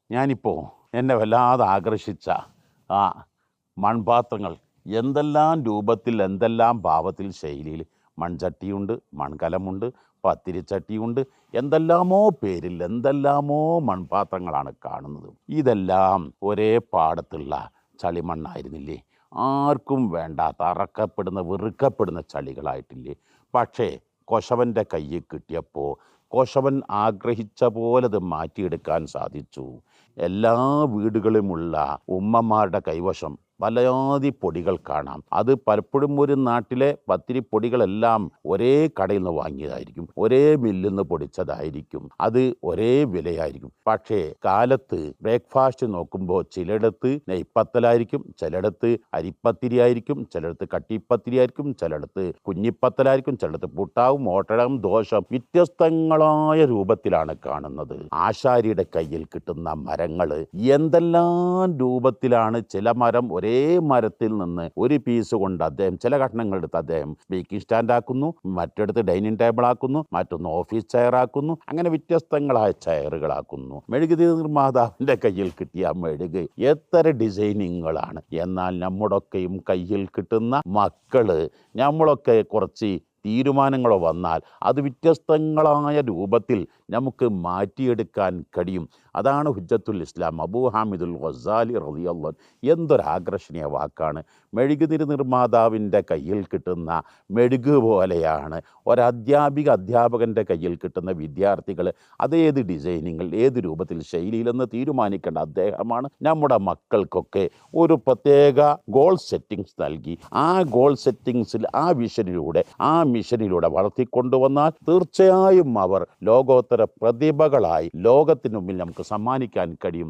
ഞാനിപ്പോൾ എന്നെ വല്ലാതെ ആകർഷിച്ച ആ മൺപാത്രങ്ങൾ എന്തെല്ലാം രൂപത്തിൽ എന്തെല്ലാം ഭാവത്തിൽ ശൈലിയിൽ മൺചട്ടിയുണ്ട്, മൺകലമുണ്ട്, പത്തിരിച്ചട്ടിയുണ്ട്, എന്തെല്ലാമോ പേരിൽ എന്തെല്ലാമോ മൺപാത്രങ്ങളാണ് കാണുന്നത്. ഇതെല്ലാം ഒരേ പാടത്തുള്ള ചളിമണ്ണായിരുന്നില്ലേ? ആർക്കും വേണ്ടാത്ത അറക്കപ്പെടുന്ന വെറുക്കപ്പെടുന്ന ചളികളായിട്ടില്ലേ? പക്ഷേ കൊശവൻ്റെ കയ്യിൽ കിട്ടിയപ്പോൾ കൊശവൻ ആഗ്രഹിച്ച പോലെ അത് മാറ്റിയെടുക്കാൻ സാധിച്ചു. എല്ലാ വീടുകളിലുമുള്ള ഉമ്മമാരുടെ കൈവശം പലജാതി പൊടികൾ കാണാം. അത് പലപ്പോഴും ഒരു നാട്ടിലെ പത്തിരി പൊടികളെല്ലാം ഒരേ കടയിൽ നിന്ന് വാങ്ങിയതായിരിക്കും, ഒരേ മില്ലിൽ നിന്ന് പൊടിച്ചതായിരിക്കും, അത് ഒരേ വിലയായിരിക്കും. പക്ഷേ കാലത്ത് ബ്രേക്ക്ഫാസ്റ്റ് നോക്കുമ്പോൾ ചിലയിടത്ത് നെയ്പ്പത്തലായിരിക്കും, ചിലയിടത്ത് അരിപ്പത്തിരി ആയിരിക്കും, ചിലയിടത്ത് കട്ടിപ്പത്തിരി ആയിരിക്കും, ചിലയിടത്ത് കുഞ്ഞിപ്പത്തലായിരിക്കും, ചിലയിടത്ത് പുട്ടാവും ഓട്ടടവും ദോശ വ്യത്യസ്തങ്ങളായ രൂപത്തിലാണ് കാണുന്നത്. ആശാരിയുടെ കയ്യിൽ കിട്ടുന്ന മരങ്ങൾ എന്തെല്ലാം രൂപത്തിലാണ്. ചില മരം ഒരേ മരത്തിൽ നിന്ന് ഒരു പീസ് കൊണ്ട് അദ്ദേഹം ചില കഷ്ണങ്ങൾ എടുത്ത് അദ്ദേഹം സ്പീക്കിംഗ് സ്റ്റാൻഡ് ആക്കുന്നു, മറ്റെടുത്ത് ഡൈനിങ് ടേബിൾ ആക്കുന്നു, മറ്റൊന്ന് ഓഫീസ് ചെയർ ആക്കുന്നു, അങ്ങനെ വ്യത്യസ്തങ്ങളായ ചെയറുകളാക്കുന്നു. മെഴുകുതിരി നിർമ്മാതാവിൻ്റെ കയ്യിൽ കിട്ടിയ മെഴുക് എത്ര ഡിസൈനിങ്ങുകളാണ്. എന്നാൽ നമ്മുടെയൊക്കെയും കയ്യിൽ കിട്ടുന്ന മക്കള് നമ്മളൊക്കെ കുറച്ച് തീരുമാനങ്ങളോ വന്നാൽ അത് വ്യത്യസ്തങ്ങളായ രൂപത്തിൽ നമുക്ക് മാറ്റിയെടുക്കാൻ കഴിയും. അതാണ് ഹുജ്ജത്തുൽ ഇസ്ലാം അബൂ ഹാമിദുൽ ഗസാലി റളിയല്ലാഹു അൻഹു. എന്തൊരാകർഷണീയ വാക്കാണ്. മെഴുകുതിരി നിർമ്മാതാവിൻ്റെ കയ്യിൽ കിട്ടുന്ന മെഴുക് പോലെയാണ് അധ്യാപകൻ്റെ കയ്യിൽ കിട്ടുന്ന വിദ്യാർത്ഥികൾ അതേത് ഡിസൈനിങ്ങൾ ഏത് രൂപത്തിൽ ശൈലിയിലെന്ന് തീരുമാനിക്കേണ്ട അദ്ദേഹമാണ്. നമ്മുടെ മക്കൾക്കൊക്കെ ഒരു പ്രത്യേക ഗോൾ സെറ്റിങ്സ് നൽകി ആ ഗോൾ സെറ്റിങ്സിൽ ആ മിഷനിലൂടെ വളർത്തിക്കൊണ്ടുവന്നാൽ തീർച്ചയായും അവർ ലോകോത്തര പ്രതിഭകളായി ലോകത്തിനു മുമ്പിൽ നമുക്ക് സമ്മാനിക്കാൻ കഴിയും.